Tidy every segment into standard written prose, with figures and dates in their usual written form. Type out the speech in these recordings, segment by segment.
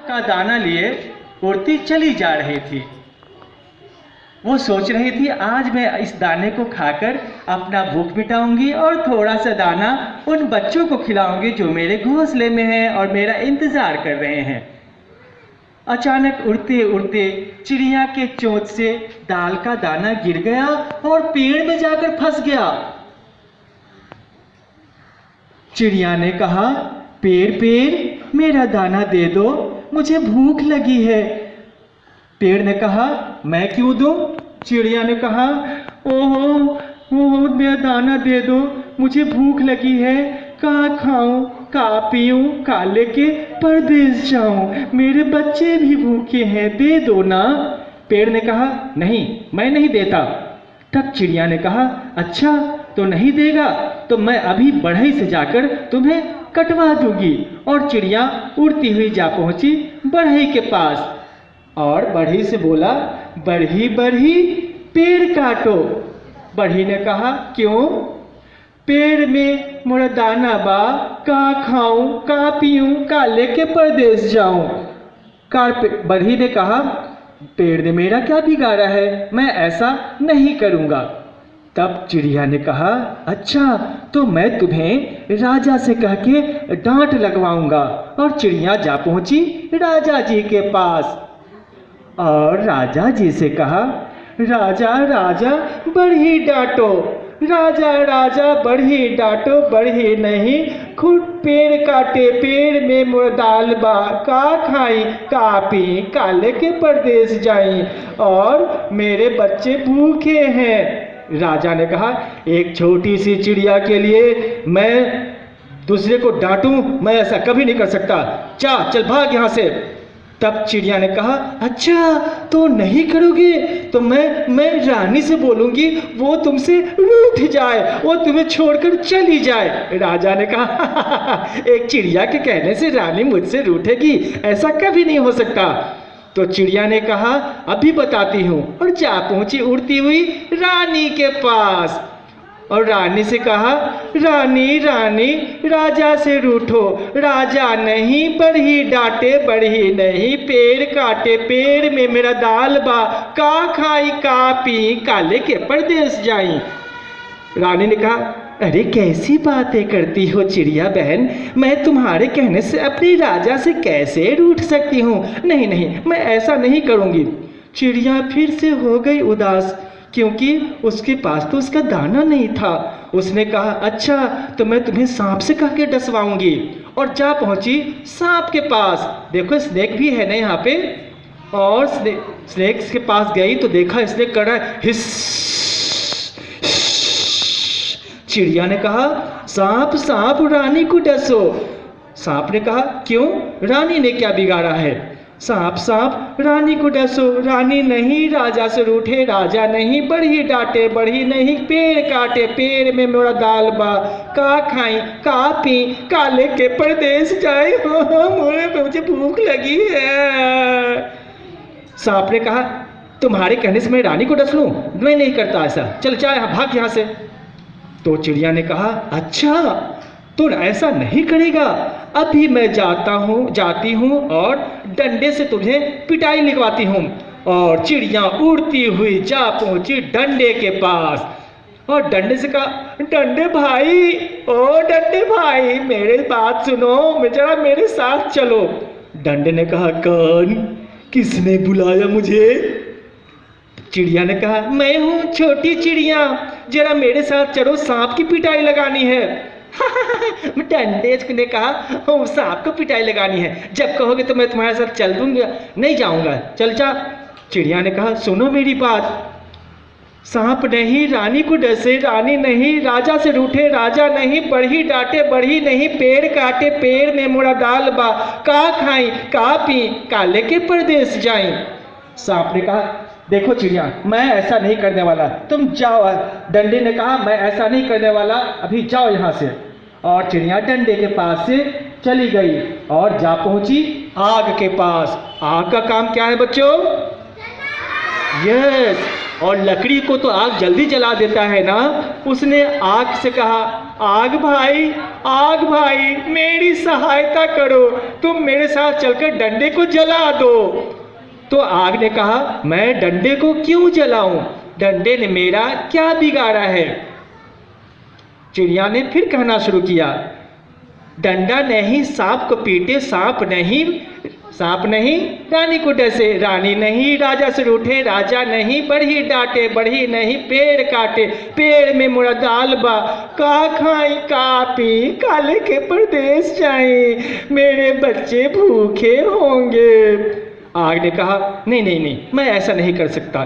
का दाना लिए उड़ती चली जा रही थी। वो सोच रही थी आज मैं इस दाने को खाकर अपना भूख मिटाऊंगी और थोड़ा सा दाना उन बच्चों को खिलाऊंगी जो मेरे घोंसले में हैं और मेरा इंतजार कर रहे हैं। अचानक उड़ते उड़ते चिड़िया के चोंच से दाल का दाना गिर गया और पेड़ में जाकर फंस गया। चिड़िया ने कहा, पेड़ पेड़ मेरा दाना दे दो, मुझे भूख लगी है। पेड़ ने कहा, मैं क्यों दूं? चिड़िया ने कहा, ओहो मेरा दाना दे दो, मुझे भूख लगी है, कहाँ खाऊं, कहाँ पीऊं, कहाँ लेके परदेश जाऊं, मेरे बच्चे भी भूखे हैं, दे दो ना। पेड़ ने कहा, नहीं मैं नहीं देता। तब चिड़िया ने कहा, अच्छा तो नहीं देगा तो मैं अभी बढ़ई से जाकर तुम्हें कटवा दूंगी। और चिड़िया उड़ती हुई जा पहुंची बढ़ई के पास और बढ़ई से बोला, बढ़ी बढ़ी पेड़ काटो। बढ़ी ने कहा, क्यों? पेड़ में मोरा दाना बा, का खाऊं, का पीऊं, का लेके परदेश जाऊं। बढ़ी ने कहा, पेड़ ने मेरा क्या बिगाड़ा है, मैं ऐसा नहीं करूंगा। तब चिड़िया ने कहा, अच्छा तो मैं तुम्हें राजा से कह के डांट लगवाऊंगा। और चिड़िया जा पहुंची राजा जी के पास और राजा जी से कहा, राजा राजा बढ़ी डांटो, राजा राजा बढ़ी डांटो, बढ़ी नहीं खुद पेड़ काटे, पेड़ में मुर्दाल बा, का खाई, का पी, का लेके परदेश जाई और मेरे बच्चे भूखे हैं। राजा ने कहा, एक छोटी सी चिड़िया के लिए मैं दूसरे को डांटूं, मैं ऐसा कभी नहीं कर सकता, चल भाग यहाँ से। तब चिड़िया ने कहा, अच्छा तो नहीं करोगे तो मैं रानी से बोलूंगी, वो तुमसे रूठ जाए, वो तुम्हें छोड़कर चली जाए। राजा ने कहा, एक चिड़िया के कहने से रानी मुझसे रूठेगी, ऐसा कभी नहीं हो सकता। तो चिड़िया ने कहा, अभी बताती हूँ। और जा पहुंची उड़ती हुई रानी के पास और रानी से कहा, रानी रानी राजा से रूठो, राजा नहीं बढ़ी डांटे, बढ़ी नहीं पेड़ काटे, पेड़ में मेरा दाल बा, का खाई, का पी, का लेके परदेश जाई। रानी ने कहा, अरे कैसी बातें करती हो चिड़िया बहन, मैं तुम्हारे कहने से अपने राजा से कैसे रूठ सकती हूँ, नहीं नहीं मैं ऐसा नहीं करूँगी। चिड़िया फिर से हो गई उदास क्योंकि उसके पास तो उसका दाना नहीं था। उसने कहा, अच्छा तो मैं तुम्हें सांप से कह के डसवाऊंगी। और जा पहुंची सांप के पास। देखो स्नेक भी है ना यहाँ पे। और स्नेक के पास गई तो देखा स्नेक कर रहा है हिस। चिड़िया ने कहा, सांप सांप रानी को डसो। सांप ने कहा, क्यों, रानी ने क्या बिगाड़ा है? सांप सांप रानी को डसो, रानी नहीं राजा से रूठे, राजा नहीं बढ़ी डांटे, बढ़ी नहीं पेड़ काटे, पेड़ में मेरा दाल बा, का खाई, का पी, का लेके परदेश जाए, मुझे भूख लगी है। सांप ने कहा, तुम्हारे कहने से मैं रानी को डस लूं? मैं नहीं करता ऐसा, चल जा भाग यहाँ से। तो चिड़िया ने कहा, अच्छा तो ऐसा नहीं करेगा, अभी मैं जाती हूँ और डंडे से तुम्हें पिटाई लिखवाती हूँ। और चिड़िया उड़ती हुई जा पहुंची डंडे के पास और डंडे से कहा, डंडे भाई, ओ डंडे भाई मेरे बात सुनो, जरा मेरे साथ चलो। डंडे ने कहा, कौन, किसने बुलाया मुझे? चिड़िया ने कहा, मैं हूँ छोटी चिड़िया, जरा मेरे साथ चलो, सांप की पिटाई लगानी है। डंडे ने कहा, सांप को पिटाई लगानी है, जब कहोगे तो मैं तुम्हारे साथ चल दूंगा, नहीं जाऊंगा, चल जा। चिड़िया ने कहा, सुनो मेरी बात, सांप नहीं रानी को डसे, रानी नहीं राजा से रूठे, राजा नहीं बढ़ी डांटे, बढ़ी नहीं पेड़ काटे, पेड़ में मोरा दाल बा, का खाई, का पी, का लेके परदेश जाई। सांप ने कहा, देखो चिड़िया मैं ऐसा नहीं करने वाला, तुम जाओ। डंडे ने कहा, मैं ऐसा नहीं करने वाला, अभी जाओ यहाँ से। और चिड़िया डंडे के पास से चली गई और जा पहुंची आग के पास। आग का काम क्या है बच्चों? यस, और लकड़ी को तो आग जल्दी जला देता है ना। उसने आग से कहा, आग भाई मेरी सहायता करो, तुम मेरे साथ चलकर डंडे को जला दो। तो आग ने कहा, मैं डंडे को क्यों जलाऊं, डंडे ने मेरा क्या बिगाड़ा है। चिड़िया ने फिर कहना शुरू किया, डंडा नहीं सांप को पीटे, सांप नहीं रानी को डसे, रानी नहीं राजा से रूठे, राजा नहीं बढ़ी डांटे, बढ़ी नहीं पेड़ काटे, पेड़ में मुड़ा दाल बा, का खाई का पी का लेके परदेश जाए, मेरे बच्चे भूखे होंगे। आग ने कहा, नहीं, मैं ऐसा नहीं कर सकता।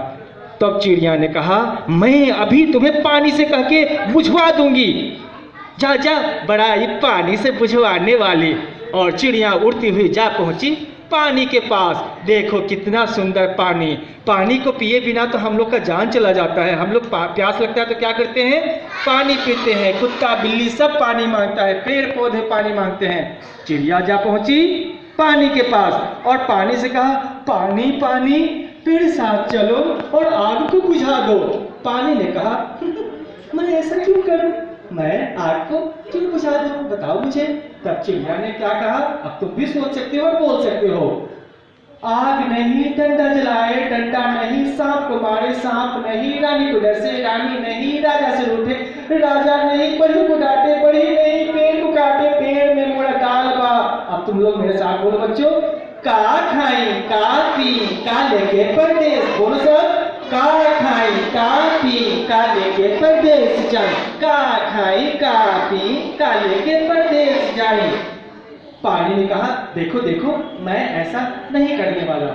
तब चिड़िया ने कहा, मैं अभी तुम्हें पानी से कह के बुझवा दूंगी, जा बड़ा ही पानी से बुझवाने वाली। और चिड़िया उड़ती हुई जा पहुंची पानी के पास। देखो कितना सुंदर पानी, पानी को पिए बिना तो हम लोग का जान चला जाता है। हम लोग प्यास लगता है तो क्या करते हैं, पानी पीते हैं। कुत्ता बिल्ली सब पानी मांगता है, पेड़ पौधे पानी मांगते हैं। चिड़िया जा पहुंची पानी के पास और पानी से कहा, पानी मेरे साथ चलो और आग को बुझा दो। पानी ने कहा, मैं ऐसा क्यों करूं, मैं आग को क्यों बुझा दूं, बताओ मुझे। तब चिड़िया ने क्या कहा, अब तुम भी सोच सकते हो और बोल सकते हो, आग नहीं डंडा जलाए, डंडा नहीं सांप को मारे, सांप नहीं रानी को डसे, रानी नहीं राजा से रूठे, राजा नहीं बढ़ी को डांटे, बढ़ी नहीं पेड़ को काटे, पेड़ में मुड़ा डाल बा। अब तुम लोग मेरे साथ बोलो बच्चों, का खाई का पी का लेके परदेश, बोलो सब, का खाई का पी का लेके परदेश जाए, का खाई का पी का लेके परदेश जाए। पानी ने कहा, देखो मैं ऐसा नहीं करने वाला।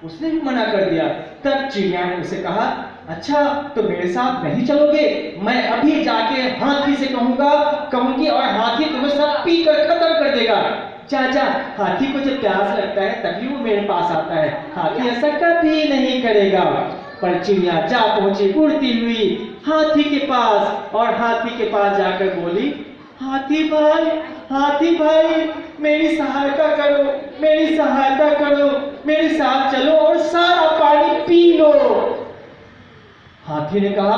उसने भी मना कर दिया। तब चिड़िया ने उसे कहा, अच्छा तो मेरे साथ नहीं चलोगे, मैं अभी जाके हाथी से कहूंगी और हाथी तुम्हें सब पी कर खत्म कर देगा। चाचा, हाथी को जब प्यास लगता है तभी वो मेरे पास आता है, हाथी ऐसा कभी नहीं करेगा। पर चिड़िया जा पहुंची उड़ती हुई हाथी के पास और हाथी के पास जाकर बोली, हाथी भाई मेरी सहायता करो, मेरे साथ चलो और सारा पानी पी लो। हाथी ने कहा,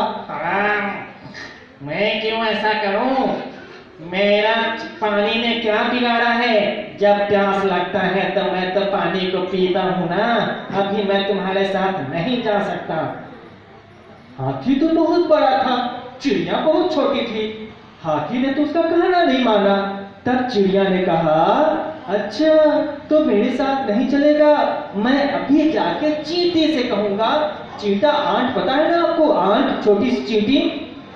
मैं क्यों ऐसा करूं, मेरा पानी ने क्या बिगाड़ा है, जब प्यास लगता है तो मैं तो पानी को पीता हूं ना, अभी मैं तुम्हारे साथ नहीं जा सकता। हाथी तो बहुत बड़ा था, चिड़िया बहुत छोटी थी। हाथी ने तो उसका कहना नहीं माना। तब चिड़िया ने कहा, अच्छा तो मेरे साथ नहीं चलेगा, मैं अभी जाके चींटी से कहूंगा। चींटा आंट पता है ना आपको, आंट छोटी सी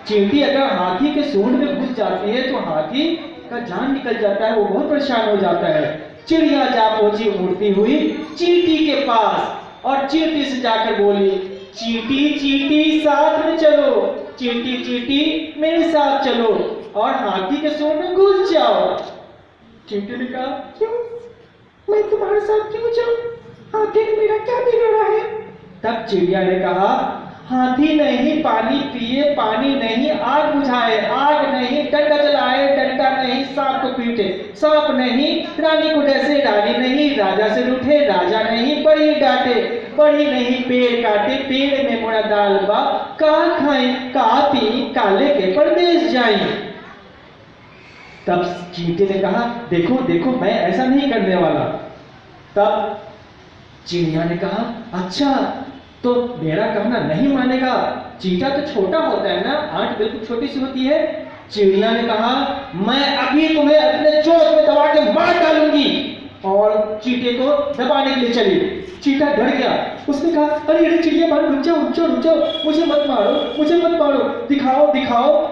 चींटी अगर हाथी के सूंड में घुस जाती है तो हाथी का जान निकल जाता है, वो बहुत परेशान हो जाता है। चिड़िया जा पहुंची उड़ती हुई चींटी के पास और चींटी से जाकर बोली, चींटी साथ में चलो, चींटी मेरे साथ चलो और हाथी के सूंड में घुस जाओ। चींटी ने कहा, क्यों, मैं तुम्हारे साथ क्यों जाऊं, हाथी ने मेरा क्या बिगाड़ा है। तब चिड़िया ने कहा, हाथी नहीं पानी पिए, पानी नहीं आग बुझाए, आग नहीं डंडा जलाए, डंडा नहीं सांप को पीटे, सांप नहीं रानी को डसे, रानी नहीं राजा से रूठे, राजा नहीं बढ़ी डांटे, बढ़ी नहीं पेड़ काटे, पेड़ में मुड़ा दाल बा, का खाए का पी का लेके परदेश जाए। तब चींटी ने कहा, देखो मैं ऐसा नहीं करने वाला। तब चिड़िया ने कहा, अच्छा तो मेरा कहना नहीं मानेगा, चींटा तो छोटा होता है ना, आंट बिल्कुल छोटी सी होती है। चिड़िया ने कहा, मैं अभी तुम्हें अपने चोंच में दबा के मार डालूंगी। और चींटे को दबाने के लिए चली। चींटा डर गया, उसने कहा, अरे चिड़िया भाई रुक जाओ, मुझे मत मारो, दिखाओ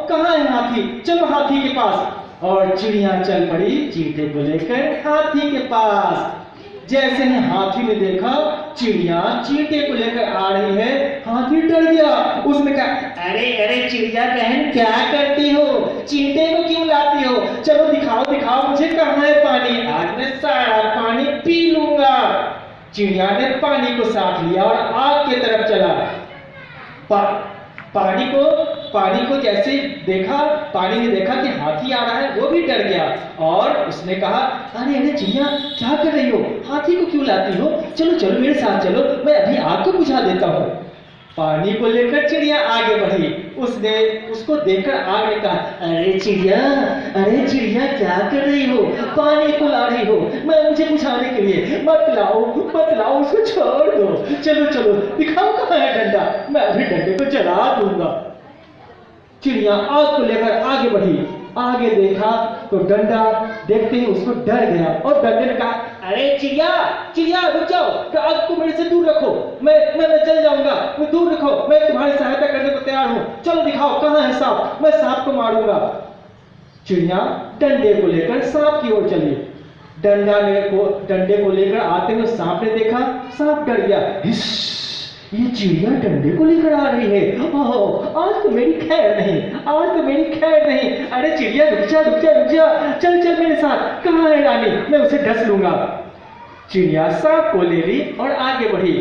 कहाँ है हाथी, चलो हाथी के पास। और चिड़िया चल पड़ी चींटे को लेकर हाथी के पास। जैसे ही हाथी ने देखा चिड़िया चींटे को लेकर आ रही है, हाथी डर गया। उसने कहा, अरे चिड़िया बहन क्या करती हो, चींटे को क्यों लाती हो, चलो दिखाओ मुझे कहाँ है पानी, आज मैं सारा पानी पी लूंगा। चिड़िया ने पानी को साथ लिया और आग की तरफ चला। पानी को जैसे देखा, पानी ने देखा कि हाथी आ रहा है, वो भी डर गया और उसने कहा, अरे चिड़िया क्या कर रही हो, हाथी को क्यों लाती हो, चलो मेरे साथ चलो, मैं अभी आग को बुझा देता हूँ। पानी को लेकर चिड़िया आगे बढ़ी। उसने उसको देखकर आग ने कहा, अरे चिड़िया क्या कर रही हो, पानी को ला रही हो मैं मुझे बुझाने के लिए, मत लाओ उसको छोड़ दो, चलो दिखाओ कहाँ है डंडा, मैं अभी डंडे को जला दूंगा। चिड़िया आग को लेकर आगे बढ़ी। आगे देखा तो डंडा देखते ही उसको डर गया और डंडे ने कहा, अरे चिड़िया रुक जाओ, आग को मेरे से दूर रखो, मैं जल जाऊंगा, मैं दूर रखो, मैं तुम्हारी सहायता करने को तैयार हूं, चलो दिखाओ कहाँ है सांप, मैं सांप को मारूंगा। चिड़िया डंडे को लेकर सांप की ओर चली। डंडे को लेकर आते हुए सांप ने देखा, सांप डर गया, ये चिड़िया डंडे को लेकर आ रही है, ओह आज तो मेरी खैर नहीं, अरे चिड़िया रुक जा, चल मेरे साथ, कहाँ है रानी, मैं उसे डस लूंगा। चिड़िया सांप को ले ली और आगे बढ़ी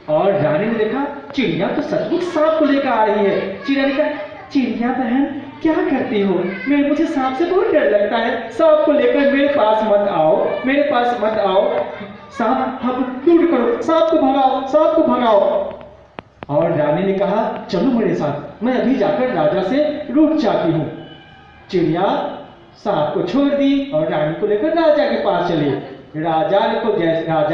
और रानी ने देखा चिड़िया तो सचमुच सांप को लेकर आ रही है। चिड़िया ने कहा, चिड़िया बहन क्या करती हो, मुझे सांप से बहुत डर लगता है, सांप को लेकर मेरे पास मत आओ, सांप दूर करो, सांप को भगाओ। और रानी ने कहा, चलो मेरे साथ, मैं अभी जाकर राजा से रूठ चाहती हूँ। चिड़िया सांप को छोड़ दी और रानी को लेकर राजा के पास चली। राजा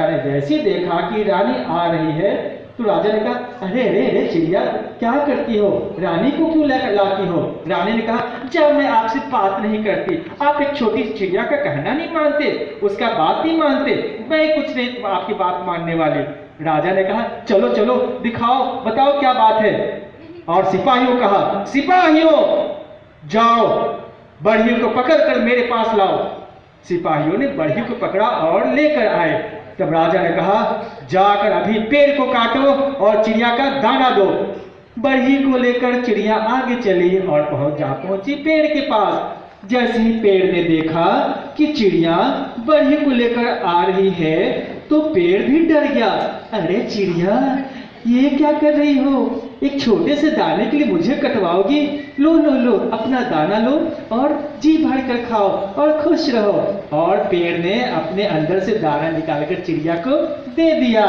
ने जैसे देखा कि रानी आ रही है तो राजा ने कहा, अरे चिड़िया क्या करती हो, रानी को क्यों लेकर लाती हो। रानी ने कहा, जब मैं आपसे बात नहीं करती, आप एक छोटी चिड़िया का कहना नहीं मानते, उसका बात नहीं मानते, मैं कुछ नहीं आपकी बात मानने वाली। राजा ने कहा, चलो दिखाओ, बताओ क्या बात है। और सिपाहियों कहा, सिपाहियों जाओ बढ़ियों को पकड़कर मेरे पास लाओ। सिपाहियों ने बढ़ियों को पकड़ा और लेकर आए। तब राजा ने कहा, जाकर अभी पेड़ को काटो और चिड़िया का दाना दो। बढ़ी को लेकर चिड़िया आगे चली और पहुंची पेड़ के पास। जैसे ही पेड़ ने देखा कि चिड़िया बढ़ी को लेकर आ रही है तो पेड़ भी डर गया। अरे चिड़िया ये क्या कर रही हो, एक छोटे से दाने के लिए मुझे कटवाओगी, लो अपना दाना लो और जी भर कर खाओ और खुश रहो। और पेड़ ने अपने अंदर से दाना निकालकर चिड़िया को दे दिया।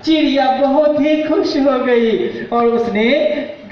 चिड़िया बहुत ही खुश हो गई और उसने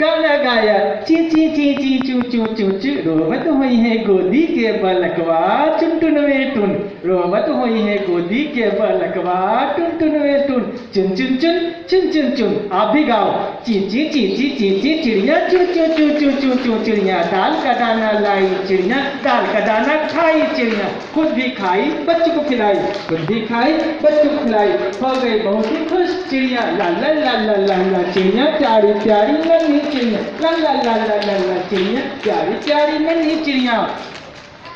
गाना गाया, ची ची ची ची चू चू चू चू, रोबत हुई है गोदी के बलकवा टुन टुन वे टुन, रोबत हुई है गोदी के बलकवा टुन टुन वे टुन, चुन चुन चुन चुन चुन चुन। आप भी गाओ, ची ची ची ची ची ची चिड़िया चू चू चू चू चू चू, चिड़िया दाल का दाना लाई, चिड़िया दाल का दाना खाई, चिड़िया खुद भी खाई बच्चों को खिलाई, खुद भी खाई बच्चों को खिलाई, हो गई बहुत ही खुश चिड़िया। ला ला ला ला ला ला, चिड़िया प्यारी प्यारी नन्ही चिड़िया, ला ला ला ला ला ला, चिड़िया प्यारी प्यारी नन्ही चिड़िया।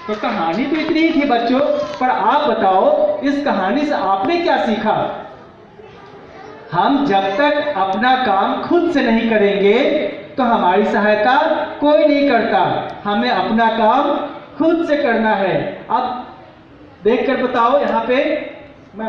तो कहानी तो इतनी ही थी बच्चों, पर आप बताओ इस कहानी से आपने क्या सीखा। हम जब तक अपना काम खुद से नहीं करेंगे तो हमारी सहायता कोई नहीं करता, हमें अपना काम खुद से करना है। अब देखकर बताओ यहाँ पे मैं